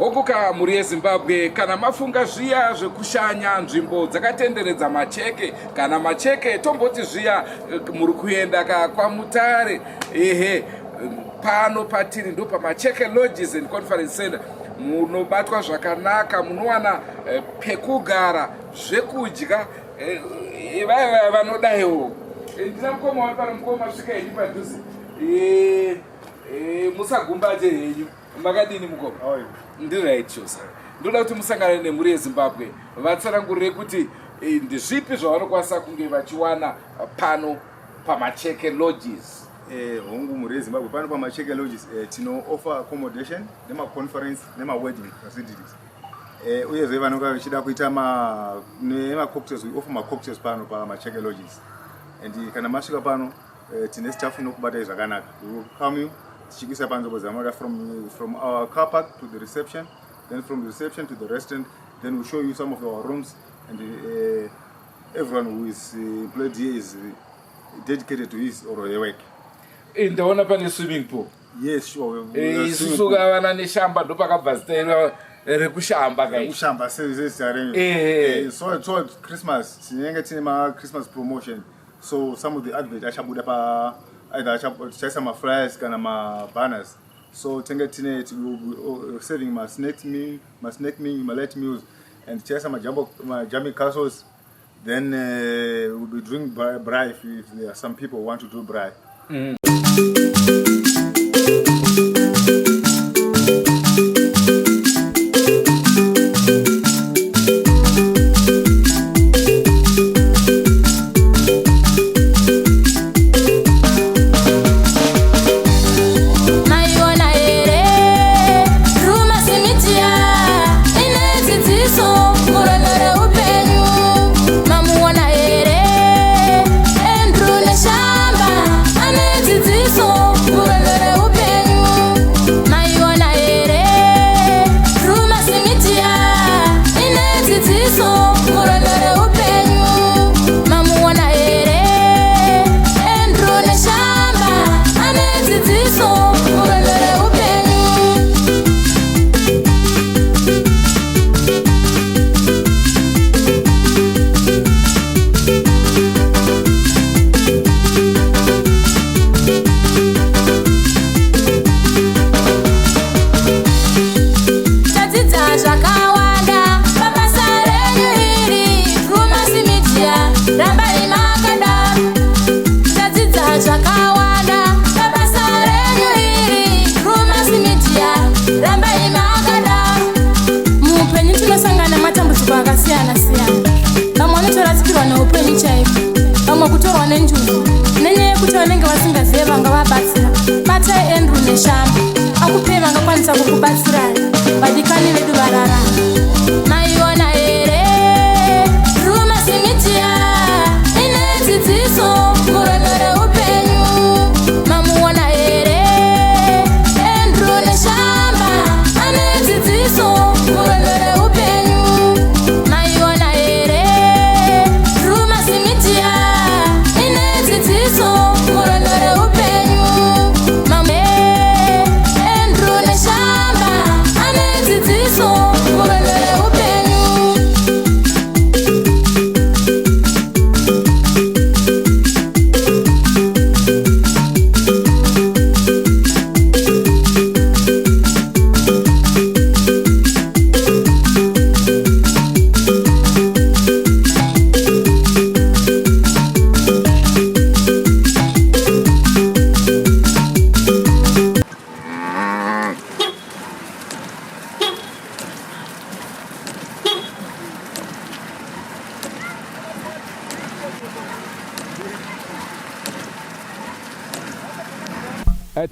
Okuka muri yeZimbabwe kana mafunga zviya zvekushanya nzvimbo dzakatenderedza Macheke kana Macheke tomboti zviya muri kuenda kwaMutare pano patiri ndo paMacheke Lodges and Conference Center munobatwa zvakanaka munowana pekugara zvekudya vaya vanodaiwo ndina mukoma wari pano mukoma svika henyu padhuze musagumbaje henyu makadini mukoma ndiraityo saka ndoda kuti musangane nemhuri yeZimbabwe vatsanangurire kuti ndezvipi zvavanokwanisa kunge vachiwana pano paMacheke Lodges. Hongu mhuri yeZimbabwe pano paMacheke Lodges tino offer accommodation nema-conference nema-wedding facilities uyezve vanonga vachida kuita nema-cocktails, we offer ma-cocktails pano paMacheke Lodges and kana masvika pano tine staff inokubatai zvakanaka. We will come you tichikuisa panzvimbo dzamaka from our car park to the reception, then from the reception to the restaurant, then we'll show you some of our rooms and everyone who is employed here is dedicated to his or her work. Ndaona pane swimming pool. Yes, sure. Isusu kavana neshamba ndo pakabva zita rekushamba kai. Kushamba sezarenge. So towards Christmas, tinenge tine ma Christmas promotion. So some of the advert achabuda pa either achaisa ma flyers kana ma banners. So tinenge tine serving ma snack meal, ma light meals and chaisa ma jamming castles. Then we'll be doing braai if there are some people who want to do braai. Kutorwa nenjungu nenyaya yekuti vanenge vasingazive vanga vabatsira batai Andrew neshamba akupe vangakwanisa kukubatsirai vadikani vedu varara. Maiona here Drewmas media ine dzidziso muremere upenyu. Mamuona here Andrew neshamba ane dzidziso muremere upenyu. Maiona here Drewmas media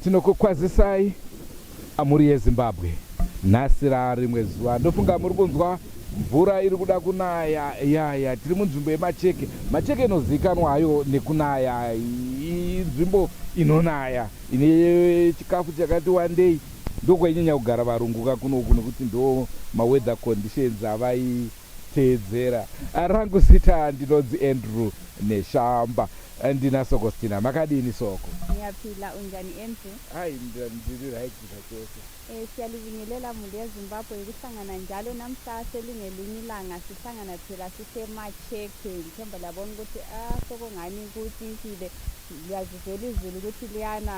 Tinokukwazisai amuri yeZimbabwe nhasi rimwe zuva ndofunga muri kunzwa mvura iri kuda kunaya yaya tiri munzvimbo yeMacheke. Macheke inozivikanwayo nekunaya, inzvimbo inonaya ine chikafu chakati wandei ndokwainyanya kugara varungu kakunoku nekuti ndo ma weather conditions avai vakatiteedzera. Rangu zita ndinonzi Andrew Neshamba. Ndina Soko Stina. Makadini Soko? Ngiyaphila unjani Andrew? Hayi ndiri right chose. Siyalibingelela muli eZimbabwe ukuhlangana njalo namhla selingelinye ilanga sihlangana phela siseMacheke. Ngithemba labona ukuthi Soko ngani kucintile. Liyazizela izulu ukuthi liyana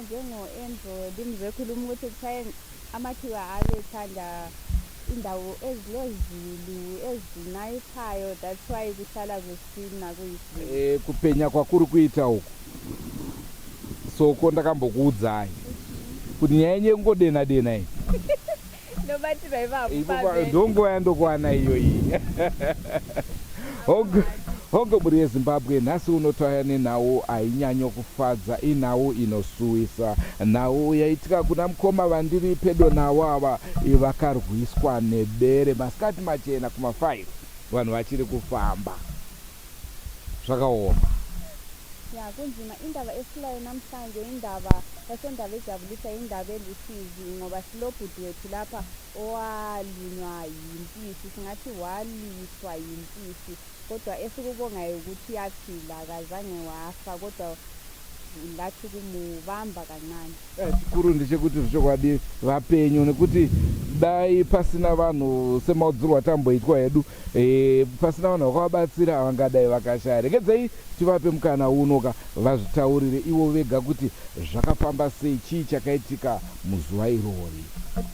njengo Andrew limzekhuluma ukuthi kuchaye amathiwa alethanda indawo ezilezulu ezinayithayo, that's why kuhlala kusina kuyizulu. Kupenya kwakuri kuita uku Soko ndakambokuudzai kuti nyaya yenye kungodena dena iyi nobatira ivapa ndongo yandokwana iyo iyi. Hongo muri yeZimbabwe nhasi unotaura nenhau ainyanyo kufadza, inhau inosuwisa, nhau yaitika kuna mukoma vandiri pedo navo ava vakarwiswa Nebere masikati machena kuma5 vanhu vachiri kufamba zvakaoma. Ya kunzima indaba esilayo namhlanje indaba yasendaba ejabulisa indaba elusizi ngoba silobhuti wethu lapha owalunywa yimpisi, singathi waliswa yimpisi, kodwa esikubongayo ukuthi yaphila akazange wafa kodwa lathi kumubamba kancane. Chikuru ndechekuti zvokwadi vapenyu nekuti dai pasina vanhu semaudzirwo atamboitwa hedu pasina vanhu vakabatsira vangadai vakashaya. Regedzai tivape mukana unoka vazvitaurire ivo vega kuti zvakafamba sei, chii chakaitika muzuva irori.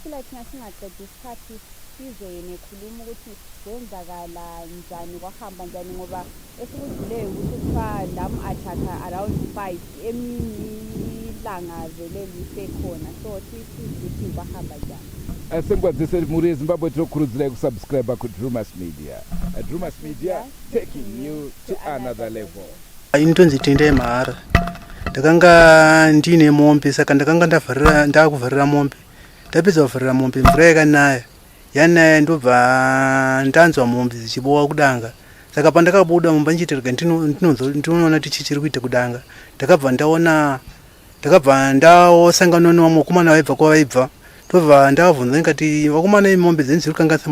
Kila thina singaqedi isikhathi size nekhuluma ukuthi kwenzakala njani kwahamba njani ngoba esikudluleyo ukuthi kuthiwa lam-athaka around 5 emini ilanga vele lisekhona, so sisithi kwahamba njani. Sengwadzise muri yeZimbabwe tinokurudzirai kusubscribe kuDrewmas Media. Drewmas Media taking you to another level. Intonzi Tende Mahara. Ndakanga ndine mombe saka ndakanga ndakuvharira mombe. Ndapedza kuvharira mombe mvura yakanaya. Yanaya ndobva ndanzwa mombe dzichibowa kudanga. Saka pandakabuda mombe nchitereka ndinoona tichichiri kuita kudanga. Ndakabva ndasangana nevakomana vaibva kwavaibva. Ndobva ndavabvunza ndikati vakomana mombe dzenyu dziri kukanganisa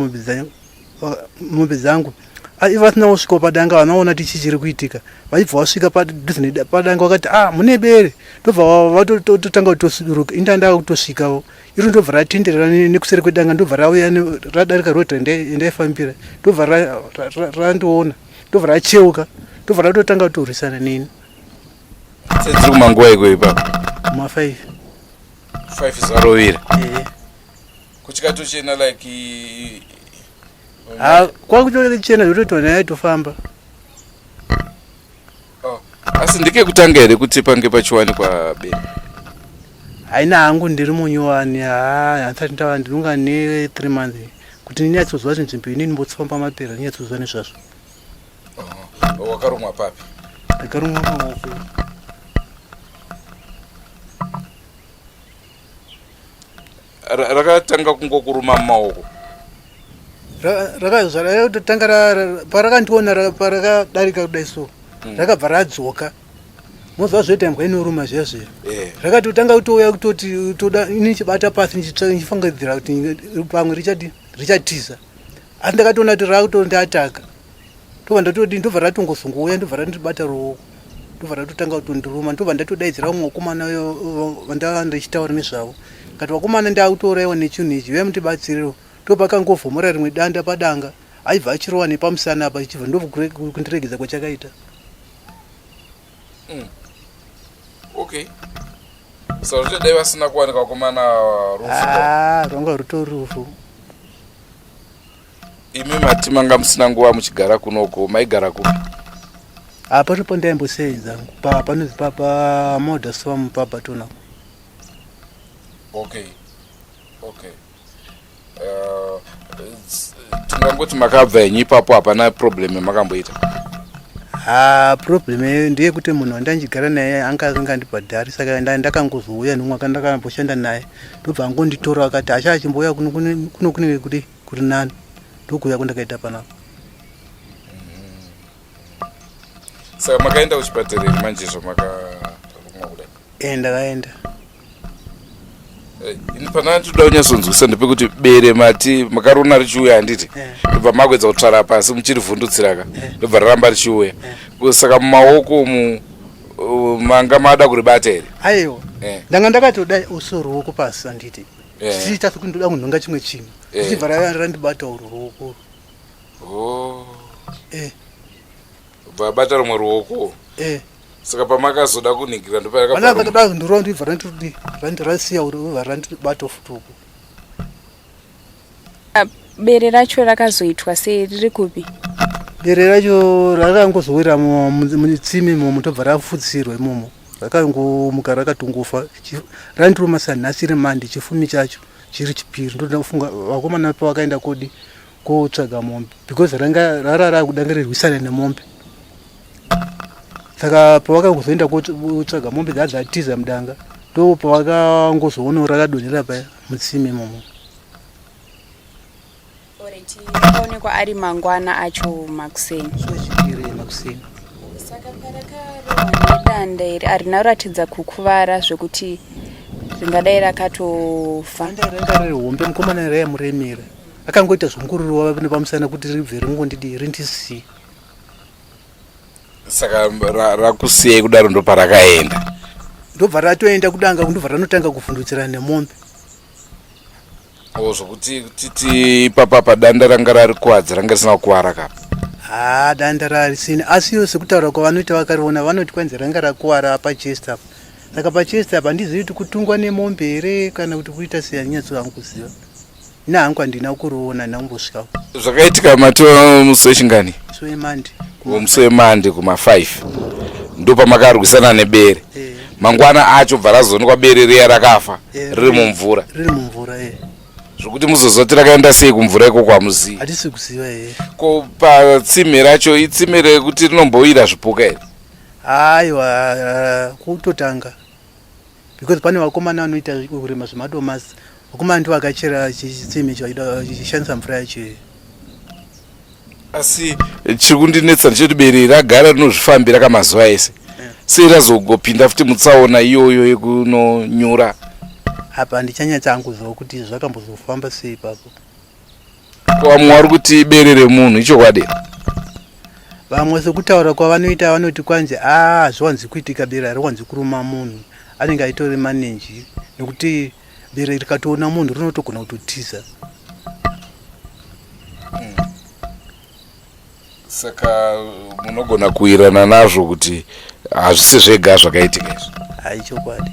mombe dzangu. Vasina kusvika padanga vanaona tichichiri kuitika. Vaibva vasvika padanga vakati mune bere. Ndobva vatotanga kutosiduruka. Indanda kutosvikawo. Iro ndobva ratenderera nekuseri kwedanga, ndobva rauya radarika rota ndaifambira. Ndobva randoona. Ndobva racheuka. Ndobva ratotanga kutorwisana neni. Dziri kumanguva iko ipapo? Ma5. 5 zarovira. Kuchikatochena like kwakutochena zvototi naye tofamba. Asi ndike kutanga here kuti pange pachiwanikwa Bere? Haina hangu ndiri munyuwani, handisati ndava ndinonga ne3 months kuti ndinyatsozwa kuti nzvimbo ini ndimbotsifamba mapera ndinyatsozwa nezvazvo. Wakarumwa papi? Ndakarumwa pamaoko. Rakatanga kungokuruma mumaoko? Rakatanga parakandiona parakadarika kudai so rakabva radzoka. Mozva zvoita mbwa inoruma zvezve. Rakati utanga kutouya kutoti toda ini chibata pasi ndichifungidzira kuti pamwe richatiza. Asi ndakatoona kuti rakutondiataka. Ndobva ndatoti ndobva ratongozongouya ndobva randibata ruoko. Ndobva ratotanga kutondiruma. Ndobva ndatodaidzira umwe mukomana vandanga ndichitaura nezvavo. Ngati vakomana ndakutouraiwa nechinhu ichi vemutibatsirirewo. Ndopakangovhomora rimwe danda padanga. Aibva achirowa nepamusana apa ichibva ndokundiregedza kwachakaita. Okay. So zvodai vasina kuwanika vakomana rufu? Rwanga rutori rufu. Imi mati manga musina nguva muchigara kunoko, maigara kupi? Paripo ndaimboseedza panozi paModern Farm paBatona. Okay. Tingangoti makabva henyu ipapo hapana problem yamakamboita? Problem ndeyekuti munhu wandandigara naye anga asingandibhadhari, saka ndakangozouya nomwaka ndakamboshanda naye. Ndobva angonditora akati achachimboya kuno kunenge kuri nani. Ndokuya kwandakaita panapa. Saka makaenda kuchipatara manje zvamakarumwa kudai? Ndakaenda. Pana toda kunyasonzwisa ndepekuti bere mati makarona richiuya handiti ndobva magwedza kutsvara pasi muchirivhundutsiraka ndobva raramba richiuya saka mumaoko manga mada kuribata here. Aiwa ndanga ndakatoda uso ruoko pasi handiti chiita sekuti ndoda kunhonga chimwe chinhu ichibva randibata ruoko bata rumwe ruoko saka pamakazoda kunhingira ndopaakatoda ndiro ndibva randirasiya uri randibata futuku. Bere racho rakazoitwa sei, riri kupi? Bere racho rakangozowira mutsime imomo tobva rafutsirwa imomo rakangomuka rakatongofa randiruma sanhasi remandi chifumi chacho chiri chipiri ndoda kufunga vakomana pavakaenda kodi kotsvaga mombe because ranga kudanga rirwisana nemombe saka pavakazoenda kotsvaga mombe dzadzatiza mudanga ndo pavakangozoona rakadonhera paya mutsime imomo. Akaonekwa ari mangwana acho makuseni. Makuseni. Saka parakarohwa nedanda iri harinaratidza kukuvara zvekuti ringadai rakatofa. Danda ranga riri hombe mukomana rayamuremera akangoita zvongururu nepamusana kuti ribve ringondidi rindisiye. Saka rakusiyei kudaro ndo parakaenda ndobva ratoenda kudanga ndobva ranotanga kuvhundutsirana nemombe. Zvokuti titi ipapa padanda ranga rarikuwadza ranga risina kuwara kapa. Danda rarisina asiyo sekutaura kwavanoita vakariona vanoti kwanzi ranga rakuwara pachesta saka pachesta apa handizivi kuti kutungwa nemombe here kana kuti kuita sei handinyatsowangu kuziva ina hangu handina kuriona ndambosvikawo. Zvakaitika matova musi wechingani? Musi wemande kuma5 ndo pamakarwisana nebere mangwana acho bva razoonekwa bere riya rakafa riri mumvura zvokuti muzozoti rakaenda sei kumvura iko kwamuzivi? Hatisi kuziva ko patsime racho itsime rekuti rinomboira zvipuka here? Aiwa kutotanga because pane vakomana vanoita kurima zvemadomasi vakomana ndo vakachera chitsime chishandisa mvura yacho. Asi chiri kundinetsa ndechoti bere ragara rinozvifambira kamazuva ese sei razongopinda futi mutsaona iyoyo yekunonyura? Apa handichanyatsanguziva kuti zvakambozofamba sei ipapo. Vamwe vari kuti bere remunhu ichokwadi? Vamwe sekutaura kwavanoita vanoti kwanzi hazviwanzi kuitika bere hariwanzi kuruma munhu anenge aitori manenji nekuti bere rikatoona munhu rinotogona kutotiza. Saka munogona kuirana nazvo kuti hazvisi zvega zvakaitika izvo? Haichokwadi.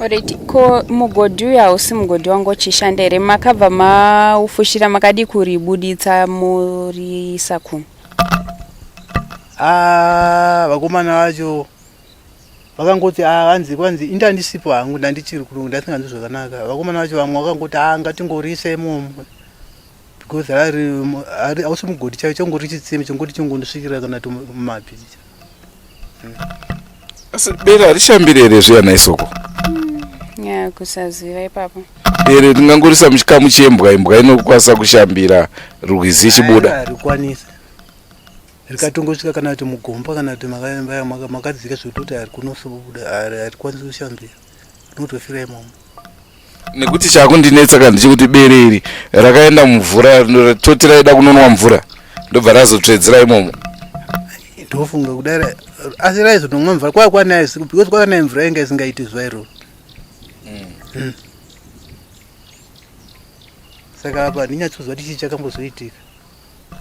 Alright, ko mugodhi uyu hausi mugodhi wangu uchishanda here? Makabva maufushira makadi kuribuditsa muriisa kunhu? Vakomana vacho vakangoti kwanzi indandisipo hangu ndandichiri kurungu ndasinganzi zvakanaka. Vakomana vacho vamwe vakangoti ngatingoriisa imomo because hausi mugodhi chacho chongori chitsime chongoti chingondosvikira kana mumabhi. Asi bere harishambire here zviyana isoko? Kusaziva ipapo. Bere ringangorisa muchikamu chembwa, imbwa inokwanisa kushambira rwizi ichibuda? Harikwanisa rikatongosvika kana kuti mugomba kana kuti makadzika zvekutoti harikunosobuda harikwanisi kushambira rinotofira imomo. Nekuti chakundinetsa kana ndechekuti bere iri rakaenda mumvura toti raida kunonwa mvura ndobva razotsvedzera imomo. Ndofunga kudai asi raizonomwa mvura kwakwanai because kwakanai mvura inga isingaiti zuva iroro. Saka apa ndinyatsozva kuti chii chakambozoitika.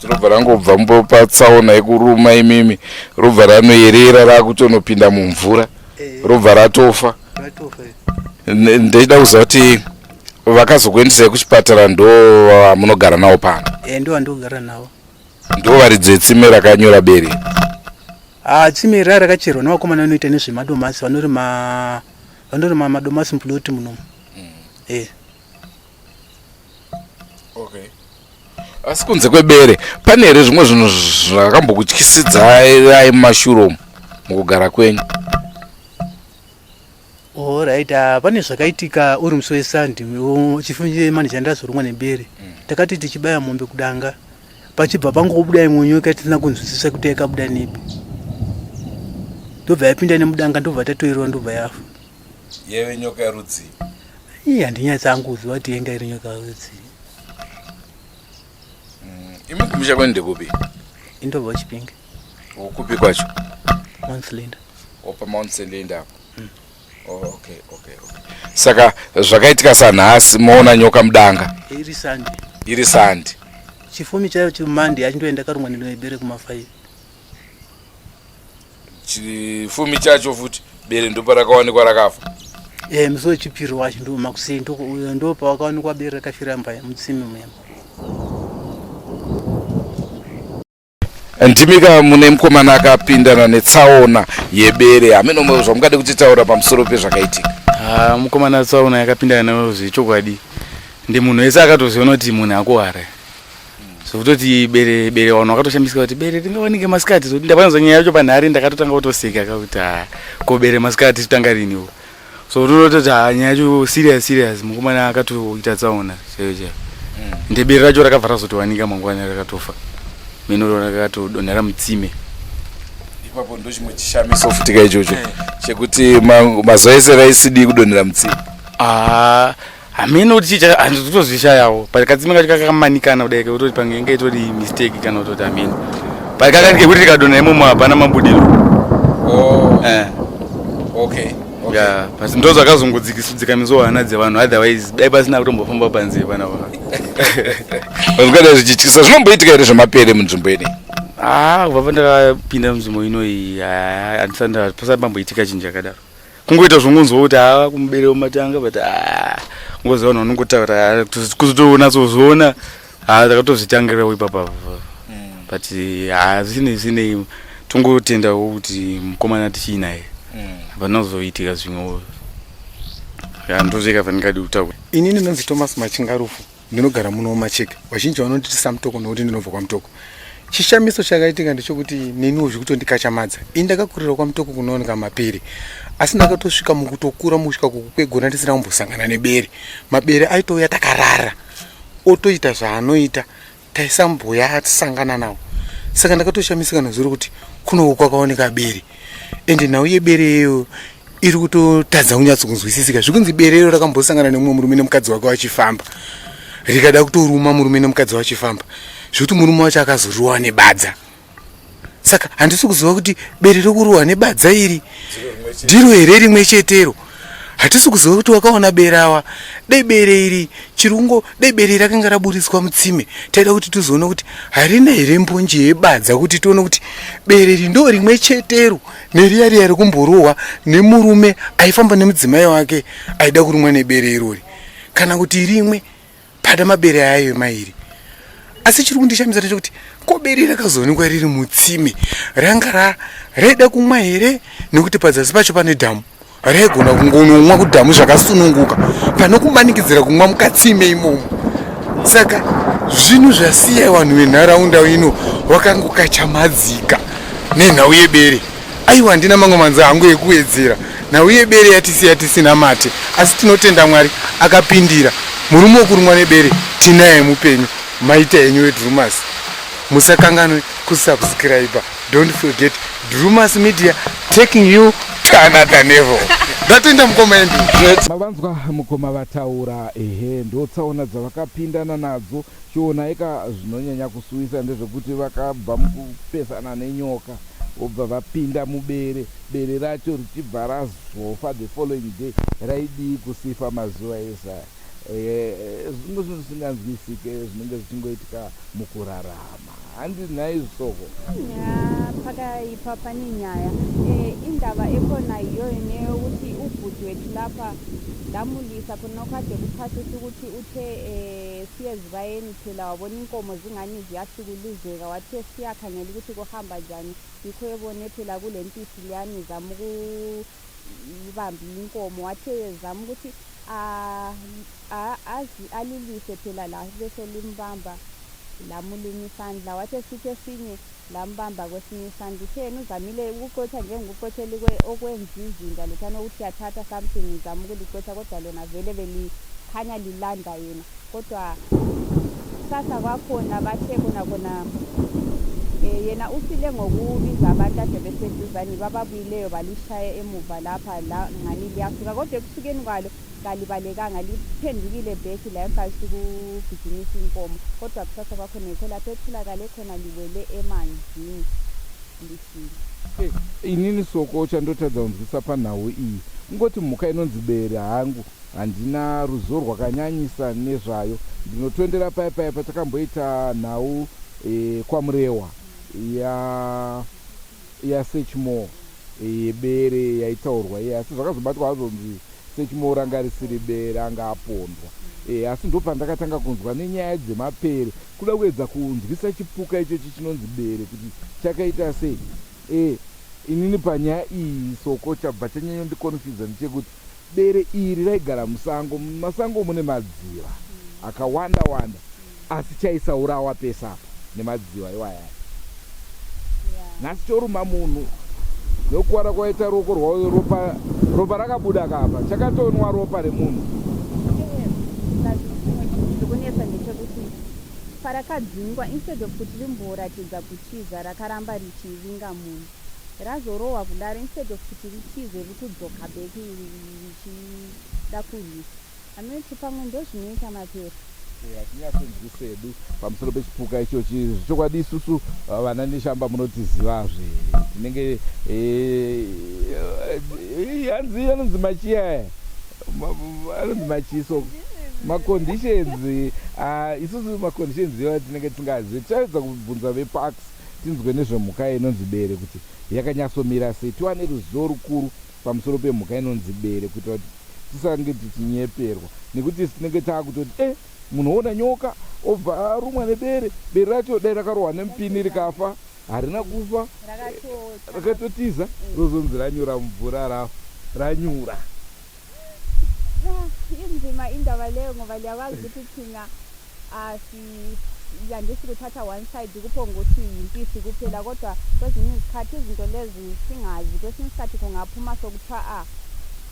Robva rangobva mbo patsaona yekuruma imimi robva ranoyerera rakutonopinda mumvura robva ratofa. Ndechida kuziva kuti vakazokuendesai kuchipatara ndo munogara navo pano? Ndo vandogara navo. Ndo varidze tsime rakanyura bere? Tsime raya rakacherwa navakomana vanoita nezvemadomasi vanorima madomasi muploti munomu. Okay. Asi kunze kwebere pane here zvimwe zvinhu zvakambokutyisidzai mumashure mukugara kwenyu? Alright, pane zvakaitika uri musi wesandi chifundo chemani chandazorumwa nebere. Takati tichibaya mombe kudanga pachibva pangobuda imwe nyoka tisina kunzwisisa kuti yakabuda nepi. ndobva yapinda nemudanga ndobva tatoirwa ndobva yafa. Yewe nyoka yarudzi. Handinyatsanguzwa kuti yenga iri nyoka yarudzi. Imi kumisha kwende kupi? Indobva Chipinge. Kupi kwacho? Mount Cylinder. Opa Mount Cylinder. Okay. Saka zvakaitika sanhasi moona nyoka mudanga. Iri sandi. Chifumi chayo chimandi achindoenda Akarumwa Nebere kuma5. Chifumi chacho futi Bere ndopa rakawanikwa rakafa. Musi wechipiri wacho ndo makusei ndo pawakawanikwa Bere rakafira mutsime muyama. Ntimika mune mukomana akapindana netsaona yeBere amene zvamungade kutitaura pamusoro pezvakaitika. Mukomana tsaona yakapindana nayo zvechokwadi. Ndi munhu wese akatoziona kuti munhu akuwara. Sokutoti Bere wanhu akatoshamisika kuti Bere ringawanike masikati zoti ndapanzwa nyaya yacho panhare ndakatotanga kutoseka kuti ko Bere masikati totanga riniwo. So tototi nyaya yacho serious mukomana akatoita tsaona chaiyo. Ndi Bere racho rakabva razotowanika mangwana rakatofa. Mino rakatodonhera mutsime. Ipapo ndo chimwe chishamiso futika ichocho chekuti mazuva ese raisidi kudonhera mutsime. Hameno kuti handitozvishayawo pakatsime kacho kakamanikana kudai kutoti pangenge itori mistake kana kutoti hameno pakakanike kuti tikadonha imomo hapana mabudiro. Okay. Ya pasi ndo zvakazongodzikisudzika mizohana dzevanhu otherwise dai pasina kutombofamba panze pana Vazvikada zvichityisa zvinomboitika here zvemapere munzvimbo ine? Kubva pandakapinda munzvimbo inoi pasati pamboitika chinhu chakadaro. Kungoita zvongonzwa kuti kumubere womatanga but ngozi vanhu vanongotaura kuzotoonatsozoona takatozvitangirawo ipapa but zvinei tongotendawo kuti mukomana tichiinaye hapanazoitika zvimwewo ndozvekavhandingadi kutaura. Inini ndinonzi Thomas Machingarufu ndinogara muno Macheke. Vazhinji vanonditi Samutoko nokuti ndinobva kwaMutoko. Chishamiso chakaitika ndechekuti neniwo zvikutondikachamadza. Indakakurira kwaMutoko kunooneka mapere. Asi ndakatosvika mukutokura musvika kukwegona ndisina kumbosangana neBere. Mabere aitouya takarara. Otoita zvaanoita. Taisamboya atisangana nawo. Saka ndakatoshamisika nezuro kuti kuno kwakaoneka Bere. Ende nawo yeBere yeyo iri kutotadza kunyatsokunzwisisika. Zvikunzi Bere iro rakambosangana nemumwe murume nemukadzi wake wachifamba. Rikada kutoruma murume nemukadzi wachifamba. Zvekuti murume wacho akazoruwa nebadza. Saka handisi kuziva kuti Bere rokuruwa nebadza iri ndiro here rimwe chetero. Hatisi kuziva kuti wakaona Bere awa. Dai Bere iri chirungo, dai Bere rakanga raburiswa mutsime. Taida kuti tizoona kuti harina here mbonje yebadza kuti tione kuti Bere iri ndo rimwe chetero neriya riya kumborohwa nemurume aifamba nemudzimai wake aida kurumwa neBere irori. Kana kuti rimwe pada mabere ayo mairi. Asi chiri kundishamisa ndechekuti ko Bere rakazoonekwa riri mutsime ranga raida kumwa here nekuti padzasi pacho pane dhamu. Raigona kungonomwa kudhamu zvakasununguka pano kumanikidzira kumwa mukatsime imomo. Saka zvinhu zvasiya vanhu venharaunda ino wakangokachamadzika nenhau yeBere. Aiwa handina mamwe manza hangu ekuwedzera. Nhau yeBere yatisiya tisina mate. Asi tinotenda Mwari akapindira. Murume wokurumwa neBere tinaye mupenyu. Maita enyu Drewmas. Musakanganwe kusubscribe. Don't forget Drewmas Media taking you to another level. Ndatenda mukomende. Mavanzwa mukoma vataura ndotsaona dzavakapindana nadzo chiona eka zvinonyanya kusuwisa ndezvekuti vakabva mukupesana nenyoka obva vapinda muBere. Bere racho richibva razofa the following day raidi kusifa mazuva esa. Zvimwe zvinhu zvisinganzwisike zvinenge zvichingoitika mukurarama. Handinai zvisoko pakaipa pane nyaya indaba ekona iyoyo neyekuti ubhuti wethu lapha ndamulisa kunokade kuphathisa ukuthi uthe siyezibayeni phela wabona inkomo zingani ziyahlukuluzeka wathe siyakhangela ukuthi kuhamba njani yikho ebone phela kule mpisi liyani zama ukubamba inkomo wathe zama ukuthi alilise phela la bese limbamba lamulunye isandla wathe sithi esinye lambamba kwesinye isandla utheni uzamile ukuqotha njengokuqotheli okwenza izinja lothana ukuthi yathatha something izama ukuliqotha kodwa lona vele belikhanya lilanda yena kodwa sasa kwakhona bathe khona yena ufile ngokubiza abantu ade beseduzane bababuyileyo balishaya emuva lapha la ngani liyafika kodwa ekusukeni kwalo kalibalekanga liphendukile bheki la ekasi ukugijimisa inkomo kodwa kusasa kwakhona yikho lapho etholakale khona liwele emanzini lifile. Inini soko chandotadza kunzwisa panhau iyi ungoti mhuka inonzi bere hangu handina ruzivo rwakanyanyisa nezvayo. Ndinotondera paya patakamboita nhau kwamurewa yaSechmo bere yaitaurwa asi zvakazobatwa hazonzi Sechmo ranga risiri bere anga apondwa. Asi ndopandakatanga kunzwa nenyaya dzemapere kuda kuedza kunzwisa chipuka ichochi chinonzi bere kuti chakaita sei. Inini panyaya iyi soko chabva chanyanya ndikonfidza ndechekuti bere iri raigara musango. Mumasango mune madziva akawanda asi chaisaurawa pesa apa nemadziva iwaya. Nhasi choruma munhu nokuwara kwaita ruoko rwayo ropa rakabuda kapa chakatonwa ropa remunhu. Ndikunesa ndechekuti parakadzingwa instead of kuti rimboratidza kuchiza rakaramba richivinga munhu razorohwa kudaro instead of kuti richize rikudzoka beki richida kurwisa. Anoti pamwe ndozvinoita mapere. Hatinyatsonzwisedu pamusoro pechipuka ichochi. Zvichokwadi isusu vana neshamba munotizivazve tinenge hanzi anonzi machiya anonzi machiso maconditions. Isusu maconditions iwa tinenge tingazivi. Tichaedza kubvunza veparks tinzwe nezvemhuka inonzi bere kuti yakanyatsomira sei tiwane ruzivo rukuru pamusoro pemhuka inonzi bere kuitira kuti tisange tichinyeperwa nekuti tinenge taakutoti munhu ona nyoka obva arumwa nebere. Bere racho dai rakarohwa nemupini rikafa harina kufa rakatotiza rozonzi ranyura mvura ranyura. Inzima indaba leyo ngoba liyakwazi ukuthi thina yandisi kuthatha one side kuphongokuthi yimpisi kuphela kodwa kwezinye izikhathi izinto lezi singazi. Kwesinye isikhathi kungaphuma sokuthiwa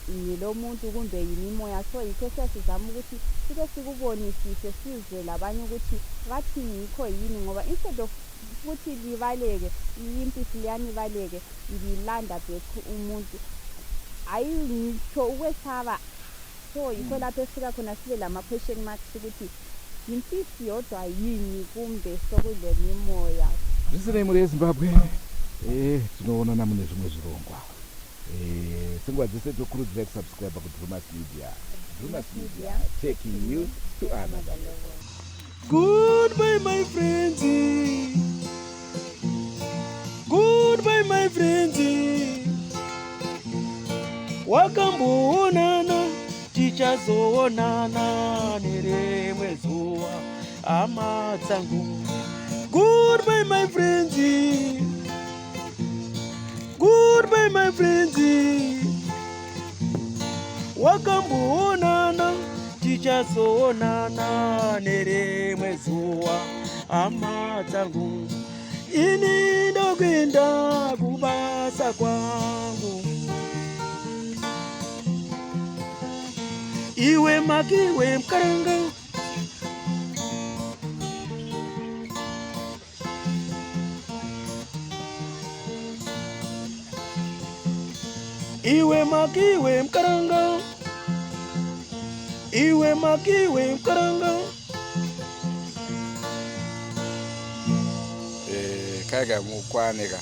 yilo muntu kumbe yini imoya. So yikho sesizama ukuthi sike sikubonisise sizwe labanye ukuthi bathi yikho yini ngoba instead of ukuthi libaleke impisi liyanibaleke ngilanda bethu umuntu hayi ngitsho ukwesaba. So yikho lapho esifika khona sibe lama-question marks ukuthi impisi yodwa yini kumbe sokule mimoya. Zvisinei muri yeZimbabwe tinoonana mune zvimwe zvirongwa. Senguva dzese tokurudzirai kusubscribe kuDrewmas Media. Drewmas Media taking you to another level. Goodbye my friends. Goodbye my friends. Wakamboonana tichazoonana nerimwe zuva hama dzangu. Goodbye my friends. Goodbye my friends. Wakamboonana tichazoonana nerimwe zuva hama dzangu. Ini ndokwenda kubasa kwangu. Iwe makiwe mkaranga. Iwe makiwe mkaranga. Iwe makiwe mkaranga. Kaga mukwaneka.